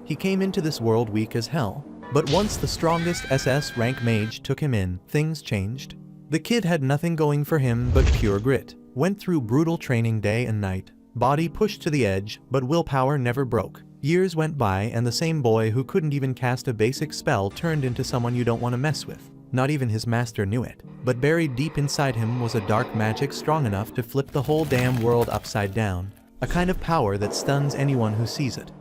He came into this world weak as hell. But once the strongest SS rank mage took him in, things changed. The kid had nothing going for him but pure grit. Went through brutal training day and night. Body pushed to the edge, but willpower never broke. Years went by and the same boy who couldn't even cast a basic spell turned into someone you don't want to mess with. Not even his master knew it. But buried deep inside him was a dark magic strong enough to flip the whole damn world upside down. A kind of power that stuns anyone who sees it.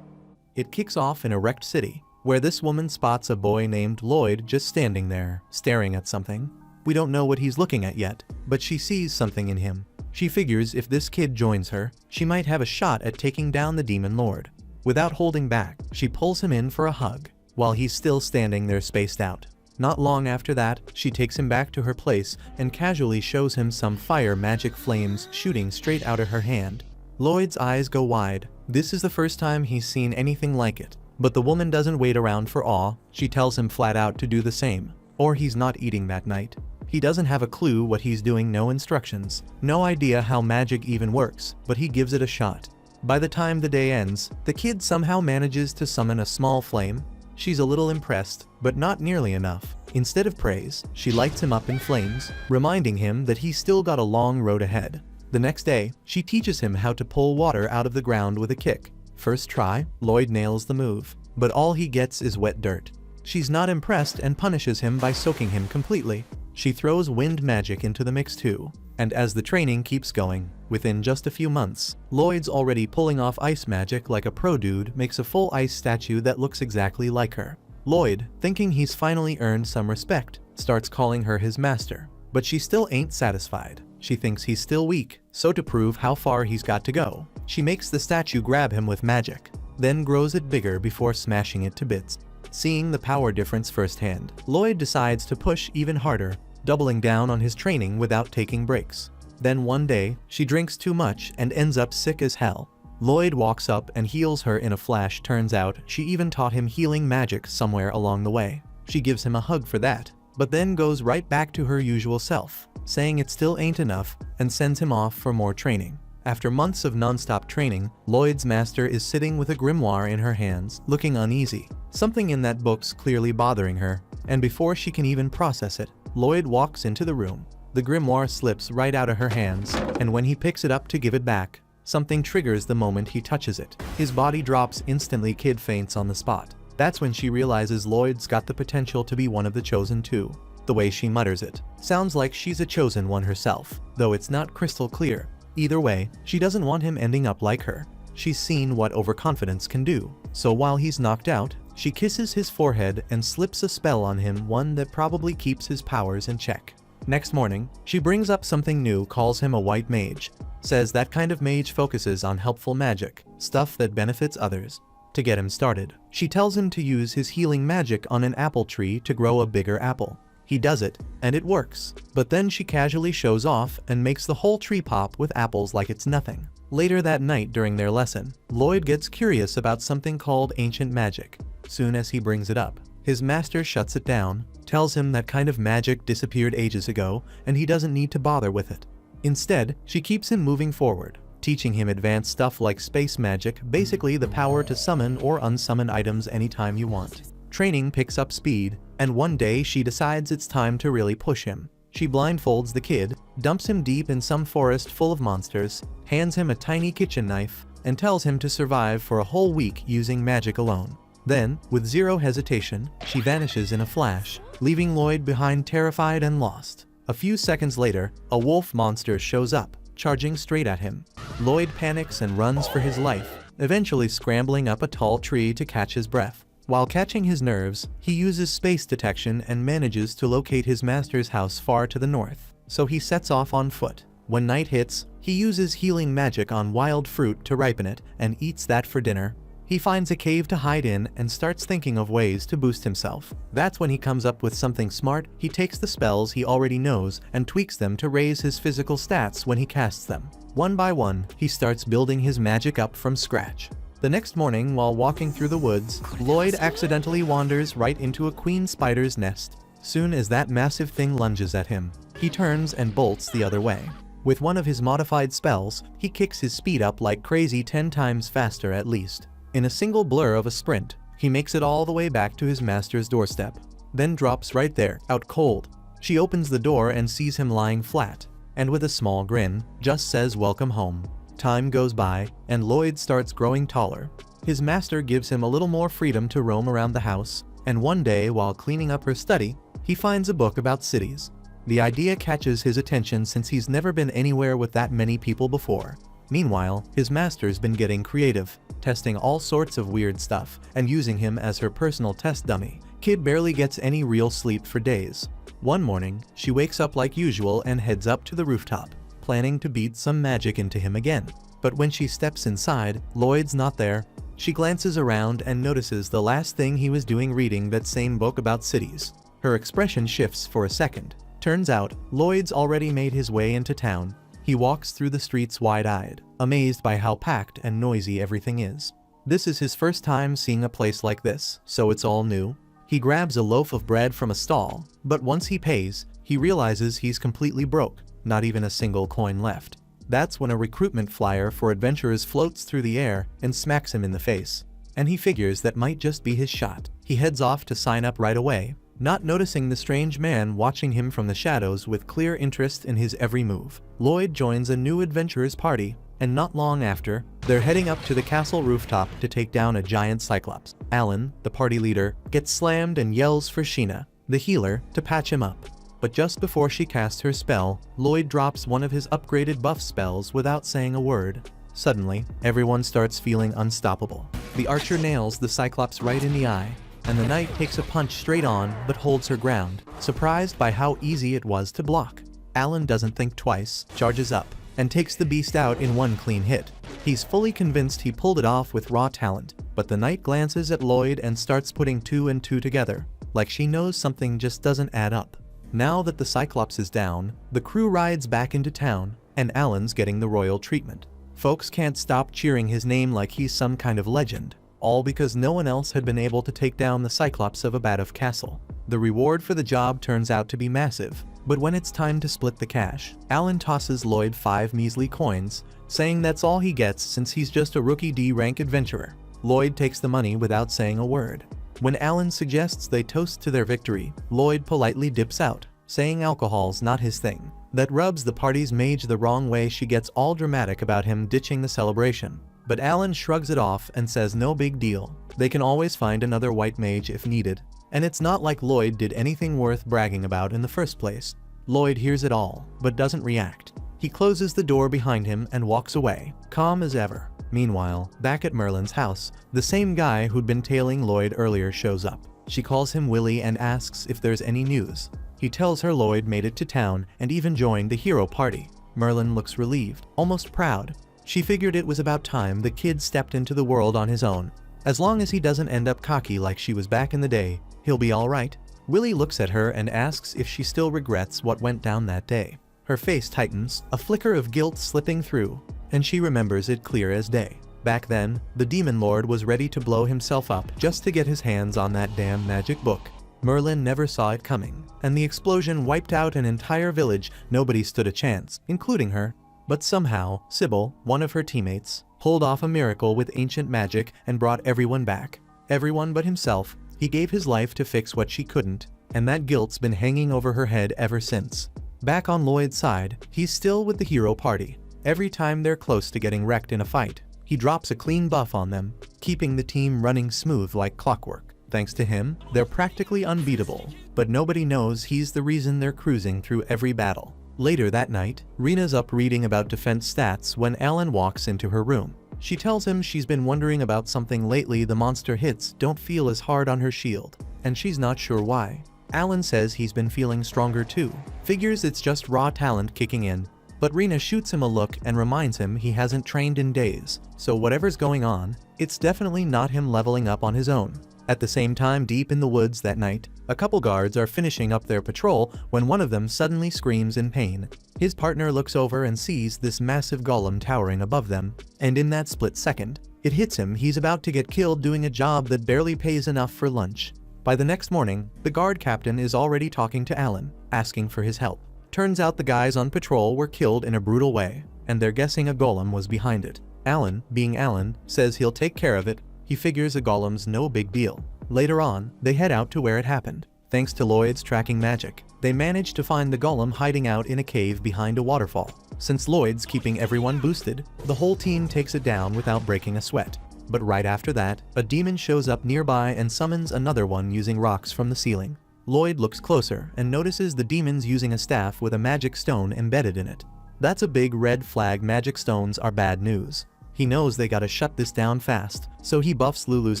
It kicks off in a wrecked city, where this woman spots a boy named Lloyd just standing there, staring at something. We don't know what he's looking at yet, but she sees something in him. She figures if this kid joins her, she might have a shot at taking down the demon lord. Without holding back, she pulls him in for a hug, while he's still standing there spaced out. Not long after that, she takes him back to her place and casually shows him some fire magic flames shooting straight out of her hand. Lloyd's eyes go wide. This is the first time he's seen anything like it. But the woman doesn't wait around for awe, she tells him flat out to do the same. Or he's not eating that night. He doesn't have a clue what he's doing, no instructions, no idea how magic even works, but he gives it a shot. By the time the day ends, the kid somehow manages to summon a small flame. She's a little impressed, but not nearly enough. Instead of praise, she lights him up in flames, reminding him that he's still got a long road ahead. The next day, she teaches him how to pull water out of the ground with a kick. First try, Lloyd nails the move, but all he gets is wet dirt. She's not impressed and punishes him by soaking him completely. She throws wind magic into the mix too. And as the training keeps going, within just a few months, Lloyd's already pulling off ice magic like a pro dude, makes a full ice statue that looks exactly like her. Lloyd, thinking he's finally earned some respect, starts calling her his master. But she still ain't satisfied. She thinks he's still weak, so to prove how far he's got to go, she makes the statue grab him with magic, then grows it bigger before smashing it to bits. Seeing the power difference firsthand, Lloyd decides to push even harder, doubling down on his training without taking breaks. Then one day, she drinks too much and ends up sick as hell. Lloyd walks up and heals her in a flash. Turns out, she even taught him healing magic somewhere along the way. She gives him a hug for that, but then goes right back to her usual self, saying it still ain't enough, and sends him off for more training. After months of non-stop training, Lloyd's master is sitting with a grimoire in her hands, looking uneasy. Something in that book's clearly bothering her, and before she can even process it, Lloyd walks into the room. The grimoire slips right out of her hands, and when he picks it up to give it back, something triggers the moment he touches it. His body drops instantly. Kid faints on the spot. That's when she realizes Lloyd's got the potential to be one of the chosen two. The way she mutters it sounds like she's a chosen one herself, though it's not crystal clear. Either way, she doesn't want him ending up like her. She's seen what overconfidence can do, so while he's knocked out, she kisses his forehead and slips a spell on him, one that probably keeps his powers in check. Next morning, she brings up something new, calls him a white mage, says that kind of mage focuses on helpful magic, stuff that benefits others. To get him started, she tells him to use his healing magic on an apple tree to grow a bigger apple. He does it, and it works. But then she casually shows off and makes the whole tree pop with apples like it's nothing. Later that night during their lesson, Lloyd gets curious about something called ancient magic. Soon as he brings it up, his master shuts it down, tells him that kind of magic disappeared ages ago and he doesn't need to bother with it. Instead, she keeps him moving forward, teaching him advanced stuff like space magic, basically the power to summon or unsummon items anytime you want. Training picks up speed, and one day she decides it's time to really push him. She blindfolds the kid, dumps him deep in some forest full of monsters, hands him a tiny kitchen knife, and tells him to survive for a whole week using magic alone. Then, with zero hesitation, she vanishes in a flash, leaving Lloyd behind terrified and lost. A few seconds later, a wolf monster shows up, charging straight at him. Lloyd panics and runs for his life, eventually scrambling up a tall tree to catch his breath. While catching his nerves, he uses space detection and manages to locate his master's house far to the north. So he sets off on foot. When night hits, he uses healing magic on wild fruit to ripen it and eats that for dinner. He finds a cave to hide in and starts thinking of ways to boost himself. That's when he comes up with something smart. He takes the spells he already knows and tweaks them to raise his physical stats when he casts them. One by one, he starts building his magic up from scratch. The next morning, while walking through the woods, Lloyd accidentally wanders right into a queen spider's nest. Soon as that massive thing lunges at him, he turns and bolts the other way. With one of his modified spells, he kicks his speed up like crazy, 10 times faster at least. In a single blur of a sprint, He makes it all the way back to his master's doorstep, then drops right there, out cold. She opens the door and sees him lying flat, and with a small grin, just says welcome home. Time goes by, and Lloyd starts growing taller. His master gives him a little more freedom to roam around the house, and one day while cleaning up her study, he finds a book about cities. The idea catches his attention since he's never been anywhere with that many people before. Meanwhile, his master's been getting creative, testing all sorts of weird stuff, and using him as her personal test dummy. Kid barely gets any real sleep for days. One morning, she wakes up like usual and heads up to the rooftop, planning to beat some magic into him again. But when she steps inside, Lloyd's not there. She glances around and notices the last thing he was doing reading that same book about cities. Her expression shifts for a second. Turns out, Lloyd's already made his way into town. He walks through the streets wide-eyed, amazed by how packed and noisy everything is. This is his first time seeing a place like this, so it's all new. He grabs a loaf of bread from a stall, but once he pays, he realizes he's completely broke, not even a single coin left. That's when a recruitment flyer for adventurers floats through the air and smacks him in the face. And he figures that might just be his shot. He heads off to sign up right away, not noticing the strange man watching him from the shadows with clear interest in his every move. Lloyd joins a new adventurers party, and not long after, they're heading up to the castle rooftop to take down a giant cyclops. Alan, the party leader, gets slammed and yells for Sheena, the healer, to patch him up. But just before she casts her spell, Lloyd drops one of his upgraded buff spells without saying a word. Suddenly, everyone starts feeling unstoppable. The archer nails the cyclops right in the eye, and the knight takes a punch straight on but holds her ground, surprised by how easy it was to block. Alan doesn't think twice, charges up, and takes the beast out in one clean hit. He's fully convinced he pulled it off with raw talent, but the knight glances at Lloyd and starts putting two and two together, like she knows something just doesn't add up. Now that the cyclops is down, the crew rides back into town, and Alan's getting the royal treatment. Folks can't stop cheering his name like he's some kind of legend, all because no one else had been able to take down the Cyclops of Abaddon Castle. The reward for the job turns out to be massive, but when it's time to split the cash, Alan tosses Lloyd 5 measly coins, saying that's all he gets since he's just a rookie D-rank adventurer. Lloyd takes the money without saying a word. When Alan suggests they toast to their victory, Lloyd politely dips out, saying alcohol's not his thing. That rubs the party's mage the wrong way. She gets all dramatic about him ditching the celebration. But Alan shrugs it off and says no big deal. They can always find another white mage if needed. And it's not like Lloyd did anything worth bragging about in the first place. Lloyd hears it all, but doesn't react. He closes the door behind him and walks away, calm as ever. Meanwhile, back at Merlin's house, the same guy who'd been tailing Lloyd earlier shows up. She calls him Willie and asks if there's any news. He tells her Lloyd made it to town and even joined the hero party. Merlin looks relieved, almost proud. She figured it was about time the kid stepped into the world on his own. As long as he doesn't end up cocky like she was back in the day, he'll be alright. Willie looks at her and asks if she still regrets what went down that day. Her face tightens, a flicker of guilt slipping through, and she remembers it clear as day. Back then, the Demon Lord was ready to blow himself up just to get his hands on that damn magic book. Merlin never saw it coming, and the explosion wiped out an entire village. Nobody stood a chance, including her. But somehow, Sybil, one of her teammates, pulled off a miracle with ancient magic and brought everyone back. Everyone but himself. He gave his life to fix what she couldn't, and that guilt's been hanging over her head ever since. Back on Lloyd's side, he's still with the hero party. Every time they're close to getting wrecked in a fight, he drops a clean buff on them, keeping the team running smooth like clockwork. Thanks to him, they're practically unbeatable, but nobody knows he's the reason they're cruising through every battle. Later that night, Rena's up reading about defense stats when Alan walks into her room. She tells him she's been wondering about something lately. The monster hits don't feel as hard on her shield, and she's not sure why. Alan says he's been feeling stronger too, figures it's just raw talent kicking in, but Rena shoots him a look and reminds him he hasn't trained in days, so whatever's going on, it's definitely not him leveling up on his own. At the same time, deep in the woods that night, a couple guards are finishing up their patrol when one of them suddenly screams in pain. His partner looks over and sees this massive golem towering above them, and in that split second, it hits him he's about to get killed doing a job that barely pays enough for lunch. By the next morning, the guard captain is already talking to Alan, asking for his help. Turns out the guys on patrol were killed in a brutal way, and they're guessing a golem was behind it. Alan, being Alan, says he'll take care of it, He figures a golem's no big deal. Later on, they head out to where it happened. Thanks to Lloyd's tracking magic, they manage to find the golem hiding out in a cave behind a waterfall. Since Lloyd's keeping everyone boosted, the whole team takes it down without breaking a sweat. But right after that, a demon shows up nearby and summons another one using rocks from the ceiling. Lloyd looks closer and notices the demon's using a staff with a magic stone embedded in it. That's a big red flag. Magic stones are bad news. He knows they gotta shut this down fast, so he buffs Lulu's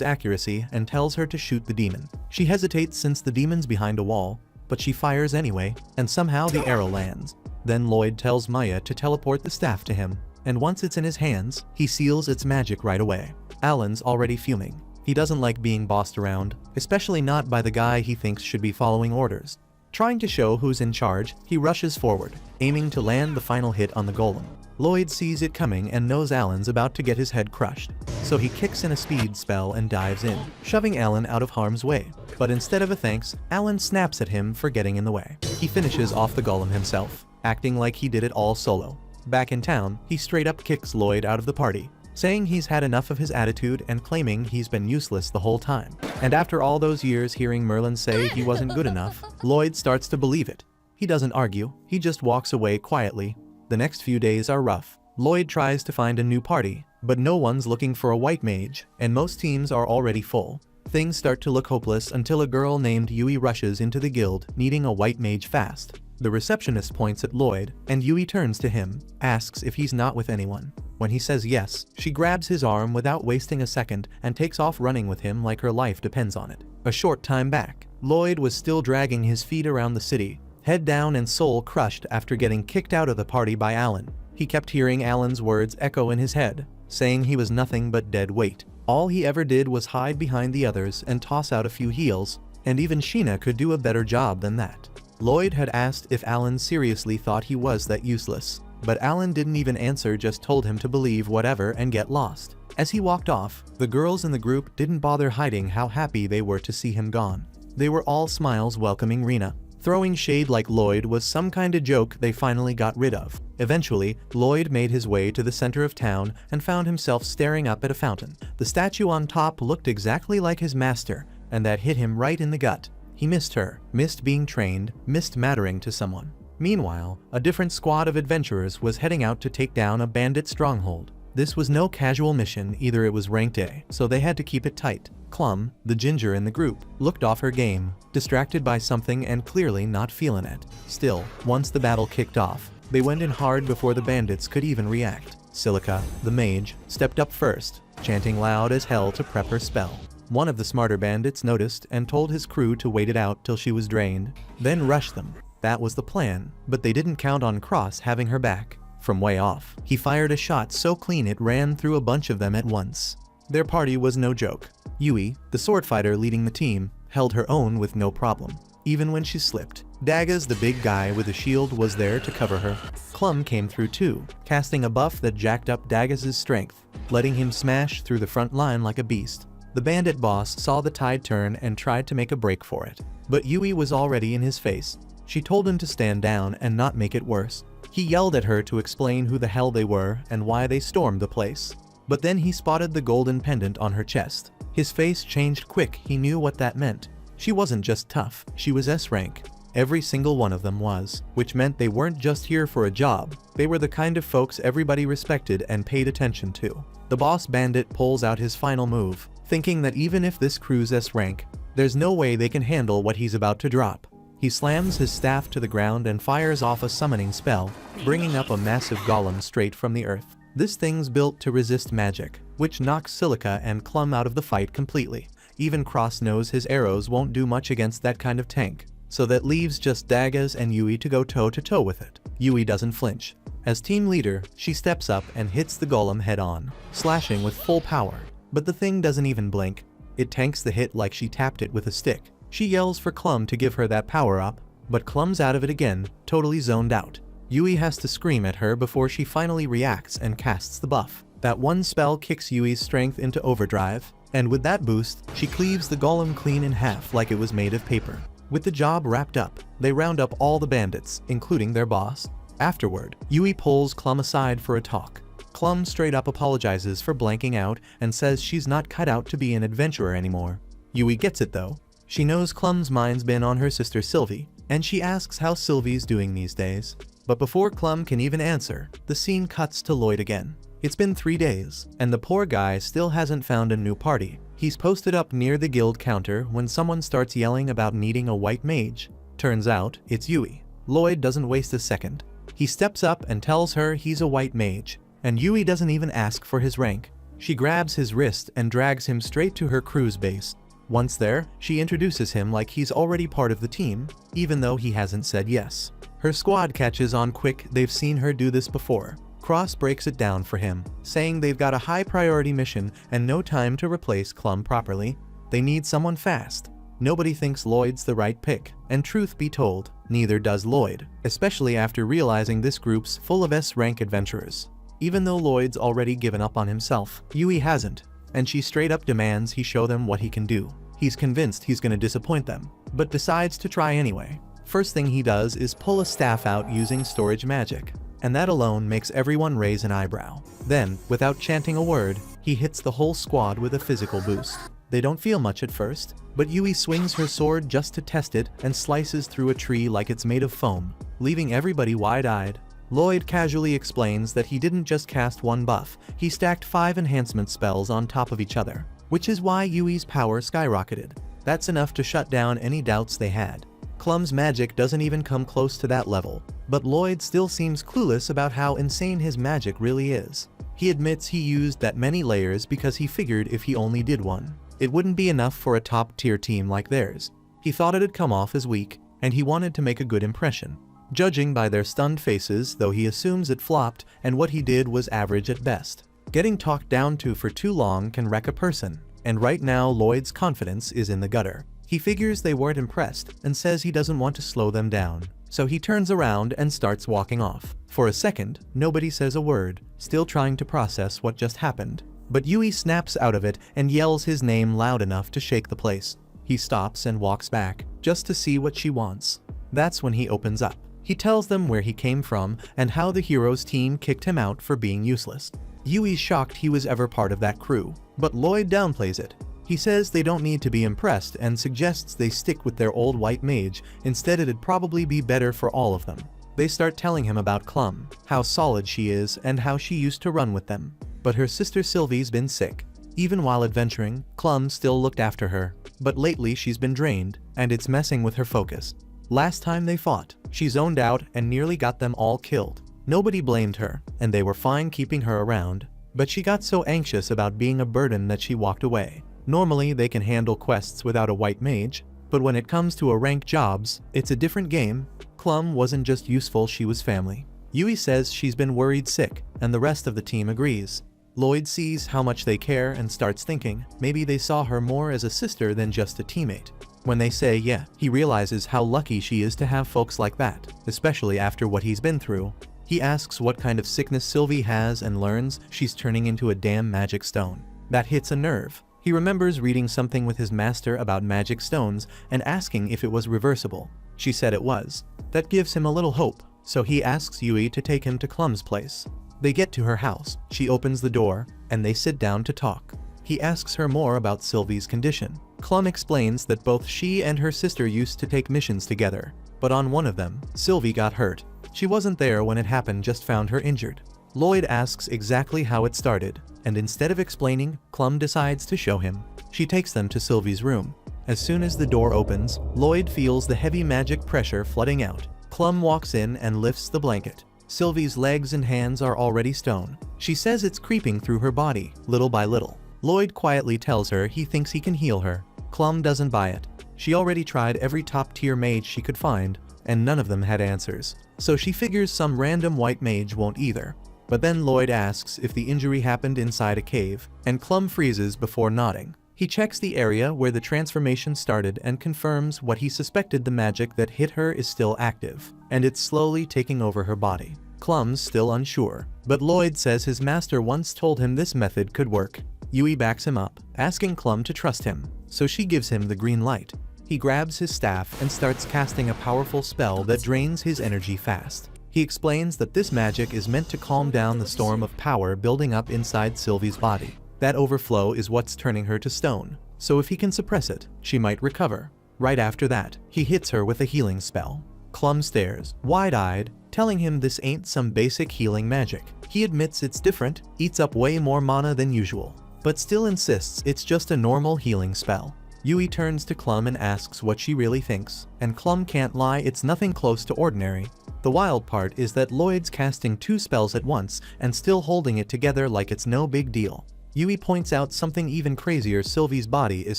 accuracy and tells her to shoot the demon. She hesitates since the demon's behind a wall, but she fires anyway, and somehow the arrow lands. Then Lloyd tells Maya to teleport the staff to him, and once it's in his hands, he seals its magic right away. Alan's already fuming. He doesn't like being bossed around, especially not by the guy he thinks should be following orders. Trying to show who's in charge, he rushes forward, aiming to land the final hit on the golem. Lloyd sees it coming and knows Alan's about to get his head crushed, so he kicks in a speed spell and dives in, shoving Alan out of harm's way. But instead of a thanks, Alan snaps at him for getting in the way. He finishes off the golem himself, acting like he did it all solo. Back in town, he straight up kicks Lloyd out of the party, saying he's had enough of his attitude and claiming he's been useless the whole time. And after all those years hearing Merlin say he wasn't good enough, Lloyd starts to believe it. He doesn't argue, he just walks away quietly. The next few days are rough. Lloyd tries to find a new party, but no one's looking for a white mage, and most teams are already full. Things start to look hopeless until a girl named Yui rushes into the guild, needing a white mage fast. The receptionist points at Lloyd, and Yui turns to him, asks if he's not with anyone. When he says yes, she grabs his arm without wasting a second and takes off running with him like her life depends on it. A short time back, Lloyd was still dragging his feet around the city, head down and soul crushed after getting kicked out of the party by Alan. He kept hearing Alan's words echo in his head, saying he was nothing but dead weight. All he ever did was hide behind the others and toss out a few heals, and even Sheena could do a better job than that. Lloyd had asked if Alan seriously thought he was that useless, but Alan didn't even answer, just told him to believe whatever and get lost. As he walked off, the girls in the group didn't bother hiding how happy they were to see him gone. They were all smiles welcoming Rena. Throwing shade like Lloyd was some kind of joke they finally got rid of. Eventually, Lloyd made his way to the center of town and found himself staring up at a fountain. The statue on top looked exactly like his master, and that hit him right in the gut. He missed her, missed being trained, missed mattering to someone. Meanwhile, a different squad of adventurers was heading out to take down a bandit stronghold. This was no casual mission either, it was ranked A, so they had to keep it tight. Clum, the ginger in the group, looked off her game, distracted by something and clearly not feeling it. Still, once the battle kicked off, they went in hard before the bandits could even react. Silica, the mage, stepped up first, chanting loud as hell to prep her spell. One of the smarter bandits noticed and told his crew to wait it out till she was drained, then rush them. That was the plan, but they didn't count on Cross having her back. From way off, he fired a shot so clean it ran through a bunch of them at once. Their party was no joke. Yui, the sword fighter leading the team, held her own with no problem, even when she slipped. Dagaz, the big guy with a shield, was there to cover her. Clum came through too, casting a buff that jacked up Dagaz's strength, letting him smash through the front line like a beast. The bandit boss saw the tide turn and tried to make a break for it, but Yui was already in his face. She told him to stand down and not make it worse. He yelled at her to explain who the hell they were and why they stormed the place. But then he spotted the golden pendant on her chest. His face changed quick, he knew what that meant. She wasn't just tough, she was S rank. Every single one of them was, which meant they weren't just here for a job, they were the kind of folks everybody respected and paid attention to. The boss bandit pulls out his final move, thinking that even if this crew's S rank, there's no way they can handle what he's about to drop. He slams his staff to the ground and fires off a summoning spell, bringing up a massive golem straight from the earth. This thing's built to resist magic, which knocks Silica and Clum out of the fight completely. Even Cross knows his arrows won't do much against that kind of tank, so that leaves just Dagaz and Yui to go toe-to-toe with it. Yui doesn't flinch. As team leader, she steps up and hits the golem head-on, slashing with full power. But the thing doesn't even blink. It tanks the hit like she tapped it with a stick. She yells for Clum to give her that power up, but Clum's out of it again, totally zoned out. Yui has to scream at her before she finally reacts and casts the buff. That one spell kicks Yui's strength into overdrive, and with that boost, she cleaves the golem clean in half like it was made of paper. With the job wrapped up, they round up all the bandits, including their boss. Afterward, Yui pulls Clum aside for a talk. Clum straight up apologizes for blanking out and says she's not cut out to be an adventurer anymore. Yui gets it though. She knows Clum's mind's been on her sister Sylvie, and she asks how Sylvie's doing these days. But before Clum can even answer, the scene cuts to Lloyd again. It's been 3 days, and the poor guy still hasn't found a new party. He's posted up near the guild counter when someone starts yelling about needing a white mage. Turns out, it's Yui. Lloyd doesn't waste a second. He steps up and tells her he's a white mage, and Yui doesn't even ask for his rank. She grabs his wrist and drags him straight to her crew's base. Once there, she introduces him like he's already part of the team, even though he hasn't said yes. Her squad catches on quick they've seen her do this before. Cross breaks it down for him, saying they've got a high priority mission and no time to replace Clum properly. They need someone fast. Nobody thinks Lloyd's the right pick, and truth be told, neither does Lloyd, especially after realizing this group's full of S-rank adventurers. Even though Lloyd's already given up on himself, Yui hasn't, and she straight up demands he show them what he can do. He's convinced he's gonna disappoint them, but decides to try anyway. First thing he does is pull a staff out using storage magic, and that alone makes everyone raise an eyebrow. Then, without chanting a word, he hits the whole squad with a physical boost. They don't feel much at first, but Yui swings her sword just to test it and slices through a tree like it's made of foam, leaving everybody wide-eyed. Lloyd casually explains that he didn't just cast one buff, he stacked 5 enhancement spells on top of each other, which is why Yui's power skyrocketed. That's enough to shut down any doubts they had. Clum's magic doesn't even come close to that level, but Lloyd still seems clueless about how insane his magic really is. He admits he used that many layers because he figured if he only did one, it wouldn't be enough for a top-tier team like theirs. He thought it'd come off as weak, and he wanted to make a good impression. Judging by their stunned faces, though, he assumes it flopped and what he did was average at best. Getting talked down to for too long can wreck a person, and right now Lloyd's confidence is in the gutter. He figures they weren't impressed and says he doesn't want to slow them down, so he turns around and starts walking off. For a second, nobody says a word, still trying to process what just happened. But Yui snaps out of it and yells his name loud enough to shake the place. He stops and walks back, just to see what she wants. That's when he opens up. He tells them where he came from and how the hero's team kicked him out for being useless. Yui's shocked he was ever part of that crew, but Lloyd downplays it. He says they don't need to be impressed and suggests they stick with their old white mage, instead it'd probably be better for all of them. They start telling him about Clum, how solid she is and how she used to run with them. But her sister Sylvie's been sick. Even while adventuring, Clum still looked after her, but lately she's been drained, and it's messing with her focus. Last time they fought, she zoned out and nearly got them all killed. Nobody blamed her, and they were fine keeping her around, but she got so anxious about being a burden that she walked away. Normally they can handle quests without a white mage, but when it comes to ranked jobs, it's a different game. Clum wasn't just useful, she was family. Yui says she's been worried sick, and the rest of the team agrees. Lloyd sees how much they care and starts thinking maybe they saw her more as a sister than just a teammate. When they say yeah, he realizes how lucky she is to have folks like that, especially after what he's been through. He asks what kind of sickness Sylvie has and learns she's turning into a damn magic stone. That hits a nerve. He remembers reading something with his master about magic stones and asking if it was reversible. She said it was. That gives him a little hope, so he asks Yui to take him to Clum's place. They get to her house, she opens the door, and they sit down to talk. He asks her more about Sylvie's condition. Clum explains that both she and her sister used to take missions together, but on one of them, Sylvie got hurt. She wasn't there when it happened, just found her injured. Lloyd asks exactly how it started, and instead of explaining, Clum decides to show him. She takes them to Sylvie's room. As soon as the door opens, Lloyd feels the heavy magic pressure flooding out. Clum walks in and lifts the blanket. Sylvie's legs and hands are already stone. She says it's creeping through her body, little by little. Lloyd quietly tells her he thinks he can heal her. Clum doesn't buy it. She already tried every top-tier mage she could find, and none of them had answers. So she figures some random white mage won't either. But then Lloyd asks if the injury happened inside a cave, and Clum freezes before nodding. He checks the area where the transformation started and confirms what he suspected: the magic that hit her is still active, and it's slowly taking over her body. Clum's still unsure, but Lloyd says his master once told him this method could work. Yui backs him up, asking Clum to trust him, so she gives him the green light. He grabs his staff and starts casting a powerful spell that drains his energy fast. He explains that this magic is meant to calm down the storm of power building up inside Sylvie's body. That overflow is what's turning her to stone, so if he can suppress it, she might recover. Right after that, he hits her with a healing spell. Clum stares, wide-eyed, telling him this ain't some basic healing magic. He admits it's different, eats up way more mana than usual, but still insists it's just a normal healing spell. Yui turns to Clum and asks what she really thinks, and Clum can't lie, it's nothing close to ordinary. The wild part is that Lloyd's casting 2 spells at once and still holding it together like it's no big deal. Yui points out something even crazier, Sylvie's body is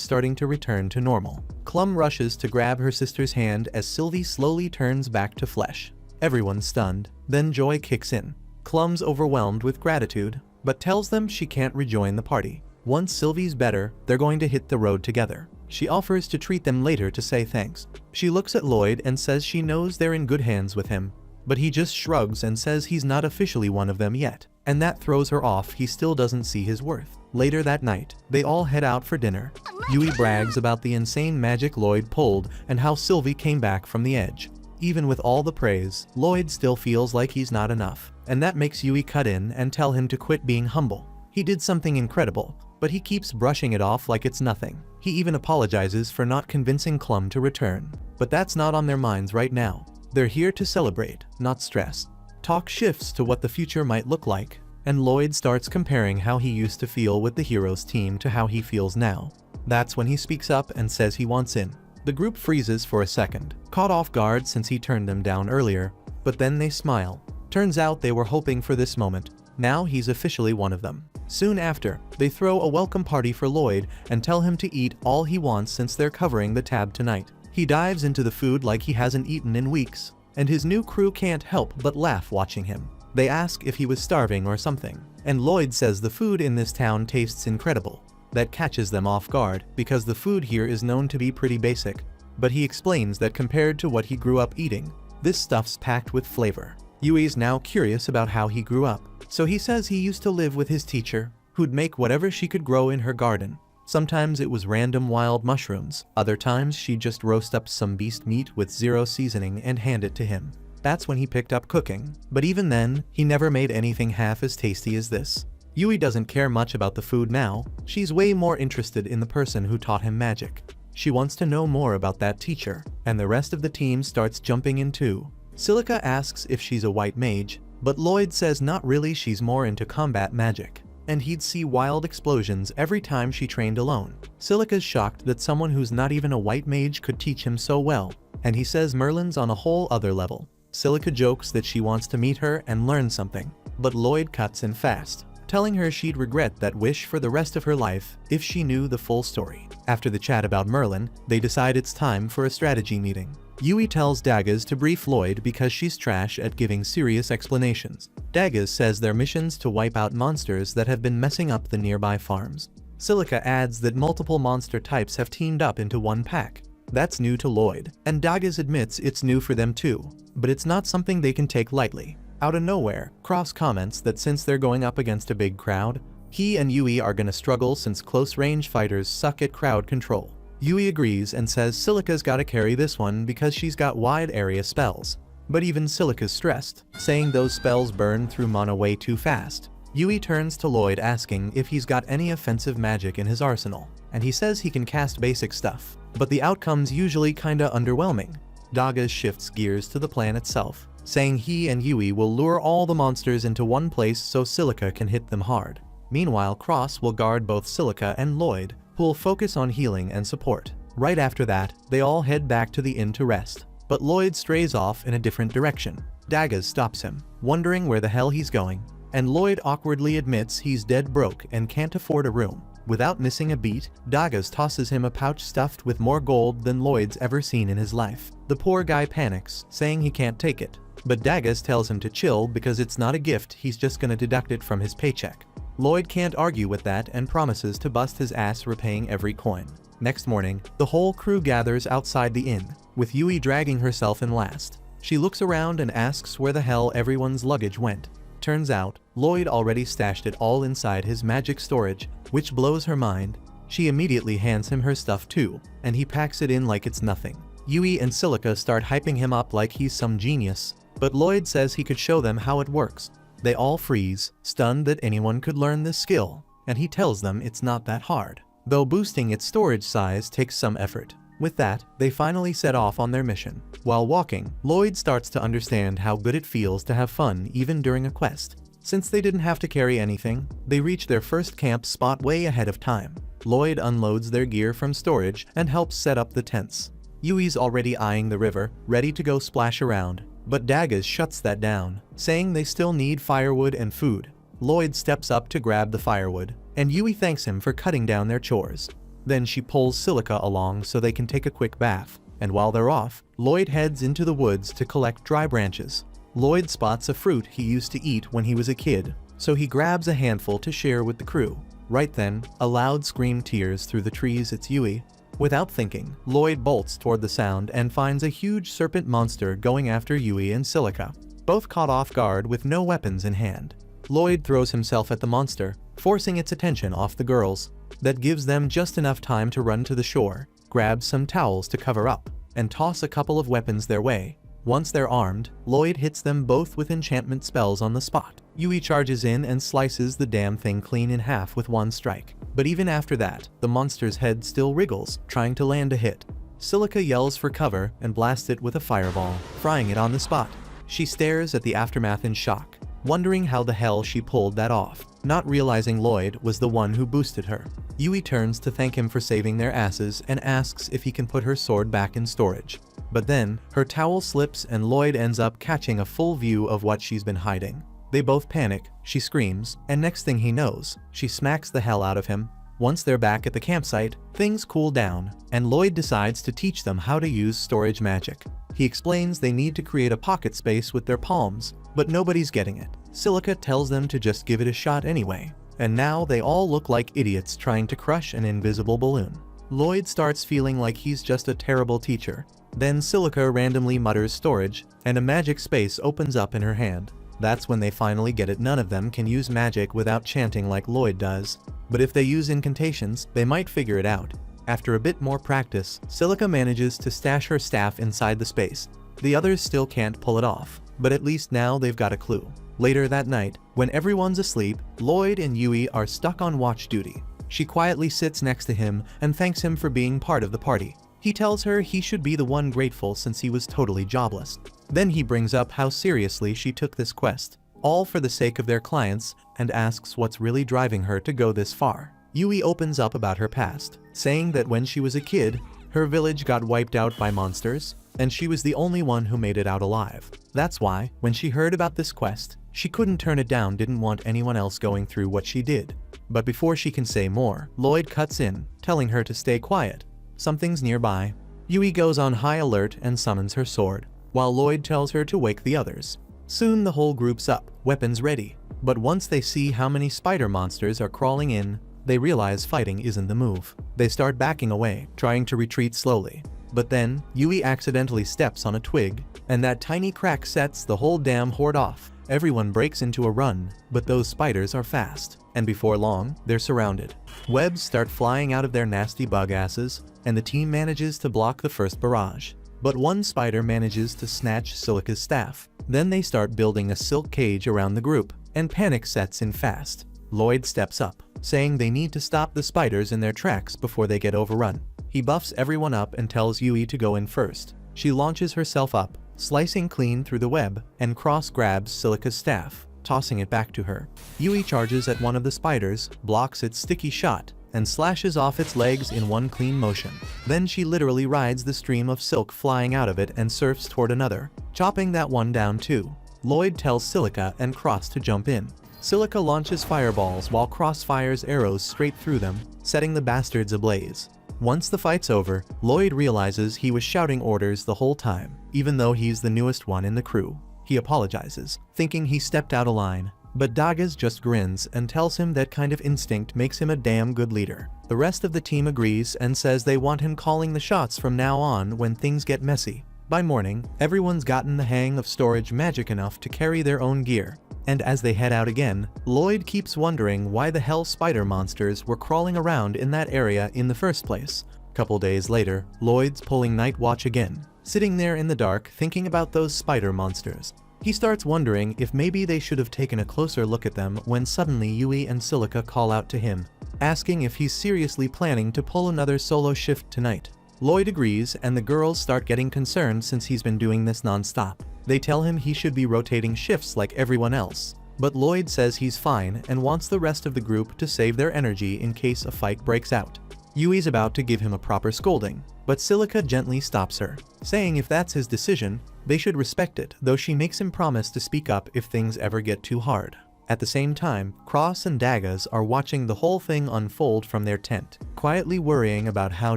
starting to return to normal. Clum rushes to grab her sister's hand as Sylvie slowly turns back to flesh. Everyone's stunned, then joy kicks in. Clum's overwhelmed with gratitude, but tells them she can't rejoin the party. Once Sylvie's better, they're going to hit the road together. She offers to treat them later to say thanks. She looks at Lloyd and says she knows they're in good hands with him, but he just shrugs and says he's not officially one of them yet, and that throws her off. He still doesn't see his worth. Later that night, they all head out for dinner. Yui brags about the insane magic Lloyd pulled and how Sylvie came back from the edge. Even with all the praise, Lloyd still feels like he's not enough, and that makes Yui cut in and tell him to quit being humble. He did something incredible, but he keeps brushing it off like it's nothing. He even apologizes for not convincing Clum to return. But that's not on their minds right now. They're here to celebrate, not stress. Talk shifts to what the future might look like, and Lloyd starts comparing how he used to feel with the heroes team to how he feels now. That's when he speaks up and says he wants in. The group freezes for a second, caught off guard since he turned them down earlier, but then they smile. Turns out they were hoping for this moment. Now he's officially one of them. Soon after, they throw a welcome party for Lloyd and tell him to eat all he wants since they're covering the tab tonight. He dives into the food like he hasn't eaten in weeks, and his new crew can't help but laugh watching him. They ask if he was starving or something, and Lloyd says the food in this town tastes incredible. That catches them off guard because the food here is known to be pretty basic, but he explains that compared to what he grew up eating, this stuff's packed with flavor. Yui's now curious about how he grew up, so he says he used to live with his teacher, who'd make whatever she could grow in her garden. Sometimes it was random wild mushrooms, other times she'd just roast up some beast meat with 0 seasoning and hand it to him. That's when he picked up cooking, but even then, he never made anything half as tasty as this. Yui doesn't care much about the food now, she's way more interested in the person who taught him magic. She wants to know more about that teacher, and the rest of the team starts jumping in too. Silica asks if she's a white mage, but Lloyd says not really, she's more into combat magic, and he'd see wild explosions every time she trained alone. Silica's shocked that someone who's not even a white mage could teach him so well, and he says Merlin's on a whole other level. Silica jokes that she wants to meet her and learn something, but Lloyd cuts in fast, telling her she'd regret that wish for the rest of her life if she knew the full story. After the chat about Merlin, they decide it's time for a strategy meeting. Yui tells Daggers to brief Lloyd because she's trash at giving serious explanations. Daggers says their mission's to wipe out monsters that have been messing up the nearby farms. Silica adds that multiple monster types have teamed up into one pack. That's new to Lloyd, and Daggers admits it's new for them too, but it's not something they can take lightly. Out of nowhere, Cross comments that since they're going up against a big crowd, he and Yui are gonna struggle since close-range fighters suck at crowd control. Yui agrees and says Silica's gotta carry this one because she's got wide area spells. But even Silica's stressed, saying those spells burn through mana way too fast. Yui turns to Lloyd asking if he's got any offensive magic in his arsenal, and he says he can cast basic stuff, but the outcome's usually kinda underwhelming. Daggers shifts gears to the plan itself, saying he and Yui will lure all the monsters into one place so Silica can hit them hard. Meanwhile, Cross will guard both Silica and Lloyd, who'll focus on healing and support. Right after that, they all head back to the inn to rest, but Lloyd strays off in a different direction. Daggers stops him, wondering where the hell he's going, and Lloyd awkwardly admits he's dead broke and can't afford a room. Without missing a beat, Daggers tosses him a pouch stuffed with more gold than Lloyd's ever seen in his life. The poor guy panics, saying he can't take it, but Daggers tells him to chill because it's not a gift, he's just gonna deduct it from his paycheck. Lloyd can't argue with that and promises to bust his ass repaying every coin. Next morning, the whole crew gathers outside the inn, with Yui dragging herself in last. She looks around and asks where the hell everyone's luggage went. Turns out, Lloyd already stashed it all inside his magic storage, which blows her mind. She immediately hands him her stuff too, and he packs it in like it's nothing. Yui and Silica start hyping him up like he's some genius, but Lloyd says he could show them how it works. They all freeze, stunned that anyone could learn this skill, and he tells them it's not that hard, though boosting its storage size takes some effort. With that, they finally set off on their mission. While walking, Lloyd starts to understand how good it feels to have fun even during a quest. Since they didn't have to carry anything, they reach their first camp spot way ahead of time. Lloyd unloads their gear from storage and helps set up the tents. Yui's already eyeing the river, ready to go splash around, but Dagas shuts that down, saying they still need firewood and food. Lloyd steps up to grab the firewood, and Yui thanks him for cutting down their chores. Then she pulls Silica along so they can take a quick bath, and while they're off, Lloyd heads into the woods to collect dry branches. Lloyd spots a fruit he used to eat when he was a kid, so he grabs a handful to share with the crew. Right then, a loud scream tears through the trees. It's Yui. Without thinking, Lloyd bolts toward the sound and finds a huge serpent monster going after Yui and Silica, both caught off guard with no weapons in hand. Lloyd throws himself at the monster, forcing its attention off the girls. That gives them just enough time to run to the shore, grab some towels to cover up, and toss a couple of weapons their way. Once they're armed, Lloyd hits them both with enchantment spells on the spot. Yui charges in and slices the damn thing clean in half with one strike. But even after that, the monster's head still wriggles, trying to land a hit. Silica yells for cover and blasts it with a fireball, frying it on the spot. She stares at the aftermath in shock, wondering how the hell she pulled that off, not realizing Lloyd was the one who boosted her. Yui turns to thank him for saving their asses and asks if he can put her sword back in storage. But then, her towel slips and Lloyd ends up catching a full view of what she's been hiding. They both panic, she screams, and next thing he knows, she smacks the hell out of him. Once they're back at the campsite, things cool down, and Lloyd decides to teach them how to use storage magic. He explains they need to create a pocket space with their palms, but nobody's getting it. Silica tells them to just give it a shot anyway, and now they all look like idiots trying to crush an invisible balloon. Lloyd starts feeling like he's just a terrible teacher. Then Silica randomly mutters storage, and a magic space opens up in her hand. That's when they finally get it. None of them can use magic without chanting like Lloyd does, but if they use incantations, they might figure it out. After a bit more practice, Silica manages to stash her staff inside the space. The others still can't pull it off, but at least now they've got a clue. Later that night, when everyone's asleep, Lloyd and Yui are stuck on watch duty. She quietly sits next to him and thanks him for being part of the party. He tells her he should be the one grateful since he was totally jobless. Then he brings up how seriously she took this quest, all for the sake of their clients, and asks what's really driving her to go this far. Yui opens up about her past, saying that when she was a kid, her village got wiped out by monsters, and she was the only one who made it out alive. That's why, when she heard about this quest, she couldn't turn it down, didn't want anyone else going through what she did. But before she can say more, Lloyd cuts in, telling her to stay quiet. Something's nearby. Yui goes on high alert and summons her sword, while Lloyd tells her to wake the others. Soon the whole group's up, weapons ready. But once they see how many spider monsters are crawling in, they realize fighting isn't the move. They start backing away, trying to retreat slowly. But then, Yui accidentally steps on a twig, and that tiny crack sets the whole damn horde off. Everyone breaks into a run, but those spiders are fast, and before long, they're surrounded. Webs start flying out of their nasty bug asses, and the team manages to block the first barrage. But one spider manages to snatch Silica's staff. Then they start building a silk cage around the group, and panic sets in fast. Lloyd steps up, saying they need to stop the spiders in their tracks before they get overrun. He buffs everyone up and tells Yui to go in first. She launches herself up, slicing clean through the web, and cross-grabs Silica's staff, tossing it back to her. Yui charges at one of the spiders, blocks its sticky shot, and slashes off its legs in one clean motion. Then she literally rides the stream of silk flying out of it and surfs toward another, chopping that one down too. Lloyd tells Silica and Cross to jump in. Silica launches fireballs while Cross fires arrows straight through them, setting the bastards ablaze. Once the fight's over, Lloyd realizes he was shouting orders the whole time, even though he's the newest one in the crew. He apologizes, thinking he stepped out of line, but Dagas just grins and tells him that kind of instinct makes him a damn good leader. The rest of the team agrees and says they want him calling the shots from now on when things get messy. By morning, everyone's gotten the hang of storage magic enough to carry their own gear, and as they head out again, Lloyd keeps wondering why the hell spider monsters were crawling around in that area in the first place. Couple days later, Lloyd's pulling night watch again, sitting there in the dark thinking about those spider monsters. He starts wondering if maybe they should have taken a closer look at them when suddenly Yui and Silica call out to him, asking if he's seriously planning to pull another solo shift tonight. Lloyd agrees, and the girls start getting concerned since he's been doing this non-stop. They tell him he should be rotating shifts like everyone else, but Lloyd says he's fine and wants the rest of the group to save their energy in case a fight breaks out. Yui's about to give him a proper scolding, but Silica gently stops her, saying if that's his decision, they should respect it, though she makes him promise to speak up if things ever get too hard. At the same time, Cross and Daggers are watching the whole thing unfold from their tent, quietly worrying about how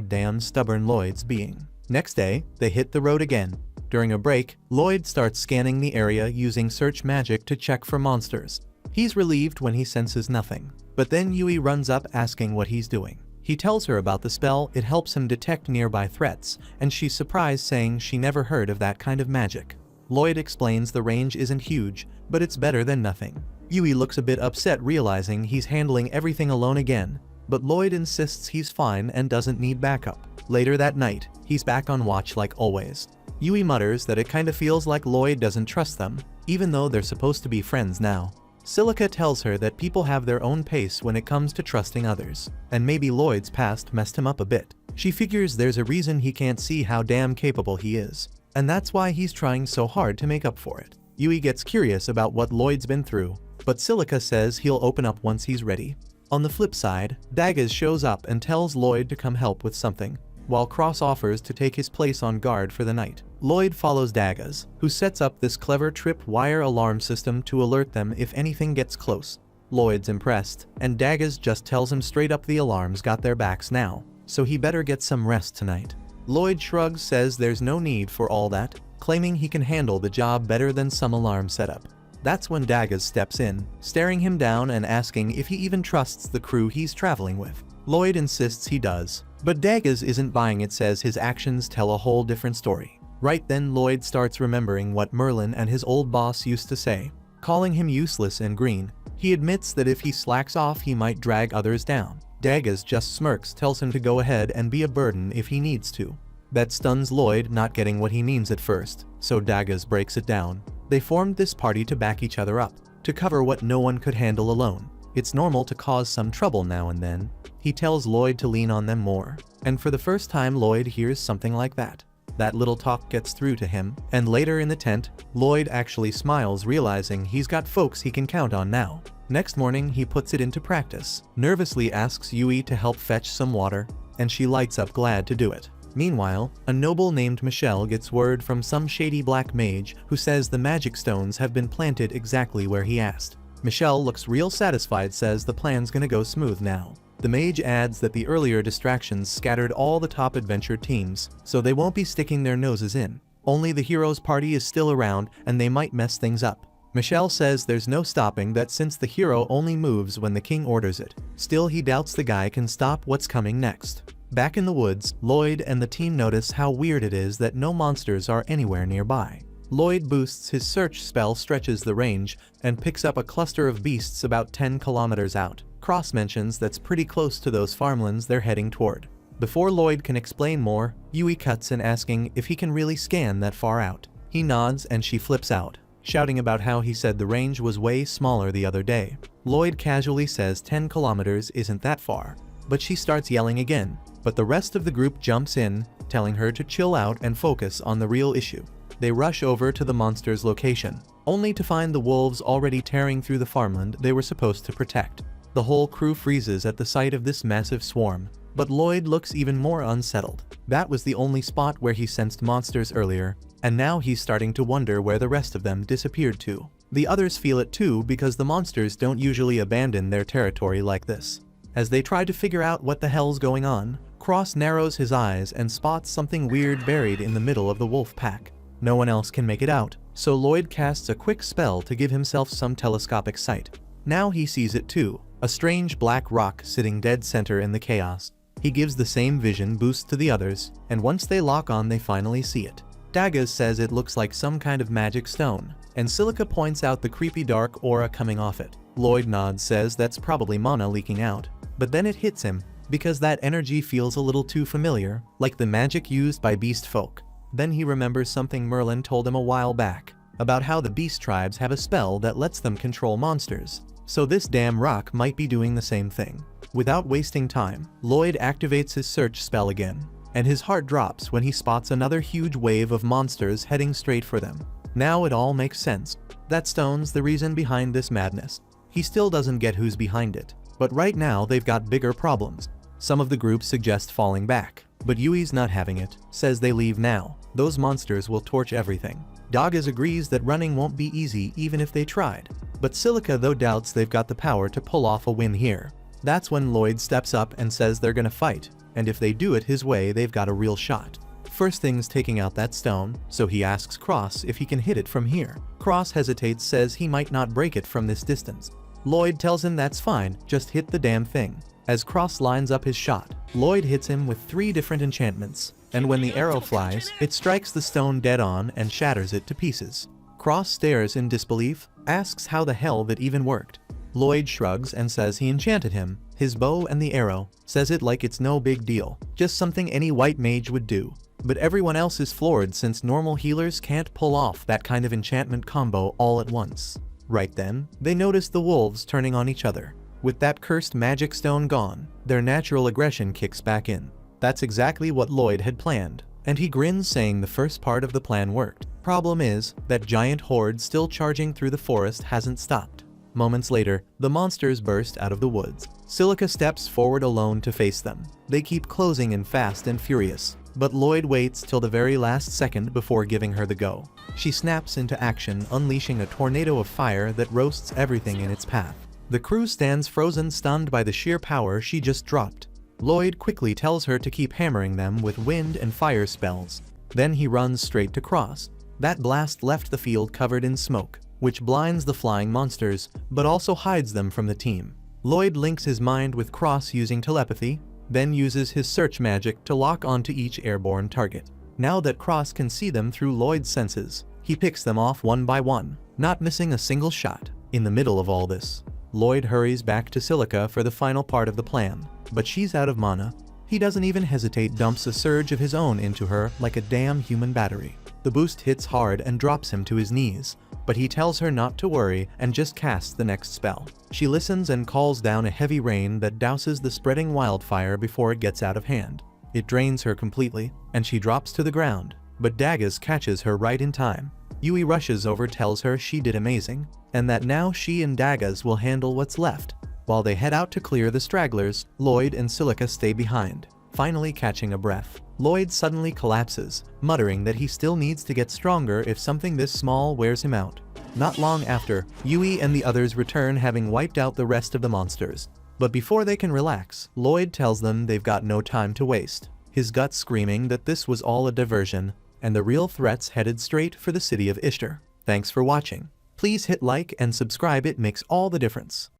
damn stubborn Lloyd's being. Next day, they hit the road again. During a break, Lloyd starts scanning the area using search magic to check for monsters. He's relieved when he senses nothing, but then Yui runs up asking what he's doing. He tells her about the spell. It helps him detect nearby threats, and she's surprised, saying she never heard of that kind of magic. Lloyd explains the range isn't huge, but it's better than nothing. Yui looks a bit upset, realizing he's handling everything alone again, but Lloyd insists he's fine and doesn't need backup. Later that night, he's back on watch like always. Yui mutters that it kinda feels like Lloyd doesn't trust them, even though they're supposed to be friends now. Silica tells her that people have their own pace when it comes to trusting others, and maybe Lloyd's past messed him up a bit. She figures there's a reason he can't see how damn capable he is, and that's why he's trying so hard to make up for it. Yui gets curious about what Lloyd's been through, but Silica says he'll open up once he's ready. On the flip side, Daggers shows up and tells Lloyd to come help with something, while Cross offers to take his place on guard for the night. Lloyd follows Daggers, who sets up this clever trip-wire alarm system to alert them if anything gets close. Lloyd's impressed, and Daggers just tells him straight up the alarms got their backs now, so he better get some rest tonight. Lloyd shrugs, says there's no need for all that, claiming he can handle the job better than some alarm setup. That's when Daggers steps in, staring him down and asking if he even trusts the crew he's traveling with. Lloyd insists he does, but Daggers isn't buying it, says his actions tell a whole different story. Right then, Lloyd starts remembering what Merlin and his old boss used to say, calling him useless and green. He admits that if he slacks off, he might drag others down. Daggers just smirks, tells him to go ahead and be a burden if he needs to. That stuns Lloyd, not getting what he means at first, so Daggers breaks it down. They formed this party to back each other up, to cover what no one could handle alone. It's normal to cause some trouble now and then. He tells Lloyd to lean on them more, and for the first time Lloyd hears something like that. That little talk gets through to him, and later in the tent, Lloyd actually smiles, realizing he's got folks he can count on now. Next morning, he puts it into practice, nervously asks Yui to help fetch some water, and she lights up, glad to do it. Meanwhile, a noble named Michelle gets word from some shady black mage who says the magic stones have been planted exactly where he asked. Michelle looks real satisfied, says the plan's gonna go smooth now. The mage adds that the earlier distractions scattered all the top adventure teams, so they won't be sticking their noses in. Only the heroes party is still around, and they might mess things up. Michelle says there's no stopping that since the hero only moves when the king orders it. Still, he doubts the guy can stop what's coming next. Back in the woods, Lloyd and the team notice how weird it is that no monsters are anywhere nearby. Lloyd boosts his search spell, stretches the range, and picks up a cluster of beasts about 10 kilometers out. Cross mentions that's pretty close to those farmlands they're heading toward. Before Lloyd can explain more, Yui cuts in, asking if he can really scan that far out. He nods and she flips out, shouting about how he said the range was way smaller the other day. Lloyd casually says 10 kilometers isn't that far, but she starts yelling again. But the rest of the group jumps in, telling her to chill out and focus on the real issue. They rush over to the monster's location, only to find the wolves already tearing through the farmland they were supposed to protect. The whole crew freezes at the sight of this massive swarm, but Lloyd looks even more unsettled. That was the only spot where he sensed monsters earlier, and now he's starting to wonder where the rest of them disappeared to. The others feel it too, because the monsters don't usually abandon their territory like this. As they try to figure out what the hell's going on, Cross narrows his eyes and spots something weird buried in the middle of the wolf pack. No one else can make it out, so Lloyd casts a quick spell to give himself some telescopic sight. Now he sees it too, a strange black rock sitting dead center in the chaos. He gives the same vision boost to the others, and once they lock on, they finally see it. Daggers says it looks like some kind of magic stone, and Silica points out the creepy dark aura coming off it. Lloyd nods, says that's probably mana leaking out, but then it hits him, because that energy feels a little too familiar, like the magic used by beast folk. Then he remembers something Merlin told him a while back, about how the beast tribes have a spell that lets them control monsters. So this damn rock might be doing the same thing. Without wasting time, Lloyd activates his search spell again, and his heart drops when he spots another huge wave of monsters heading straight for them. Now it all makes sense. That stone's the reason behind this madness. He still doesn't get who's behind it, but right now they've got bigger problems. Some of the group suggest falling back, but Yui's not having it, says they leave now. Those monsters will torch everything. Dagas agrees that running won't be easy even if they tried, but Silica though doubts they've got the power to pull off a win here. That's when Lloyd steps up and says they're gonna fight, and if they do it his way they've got a real shot. First thing's taking out that stone, so he asks Cross if he can hit it from here. Cross hesitates, says he might not break it from this distance. Lloyd tells him that's fine, just hit the damn thing. As Cross lines up his shot, Lloyd hits him with 3 different enchantments, and when the arrow flies, it strikes the stone dead on and shatters it to pieces. Cross stares in disbelief, asks how the hell that even worked. Lloyd shrugs and says he enchanted him, his bow and the arrow, says it like it's no big deal, just something any white mage would do. But everyone else is floored since normal healers can't pull off that kind of enchantment combo all at once. Right then, they notice the wolves turning on each other. With that cursed magic stone gone, their natural aggression kicks back in. That's exactly what Lloyd had planned, and he grins saying the first part of the plan worked. Problem is, that giant horde still charging through the forest hasn't stopped. Moments later, the monsters burst out of the woods. Silica steps forward alone to face them. They keep closing in fast and furious, but Lloyd waits till the very last second before giving her the go. She snaps into action, unleashing a tornado of fire that roasts everything in its path. The crew stands frozen, stunned by the sheer power she just dropped. Lloyd quickly tells her to keep hammering them with wind and fire spells. Then he runs straight to Cross. That blast left the field covered in smoke, which blinds the flying monsters, but also hides them from the team. Lloyd links his mind with Cross using telepathy, then uses his search magic to lock onto each airborne target. Now that Cross can see them through Lloyd's senses, he picks them off one by one, not missing a single shot. In the middle of all this, Lloyd hurries back to Silica for the final part of the plan, but she's out of mana. He doesn't even hesitate, dumps a surge of his own into her like a damn human battery. The boost hits hard and drops him to his knees, but he tells her not to worry and just casts the next spell. She listens and calls down a heavy rain that douses the spreading wildfire before it gets out of hand. It drains her completely, and she drops to the ground, but Dagas catches her right in time. Yui rushes over, tells her she did amazing, and that now she and Dagas will handle what's left. While they head out to clear the stragglers, Lloyd and Silica stay behind. Finally catching a breath, Lloyd suddenly collapses, muttering that he still needs to get stronger if something this small wears him out. Not long after, Yui and the others return, having wiped out the rest of the monsters. But before they can relax, Lloyd tells them they've got no time to waste, his gut screaming that this was all a diversion, and the real threats headed straight for the city of Ishtar. Thanks for watching. Please hit like and subscribe, it makes all the difference.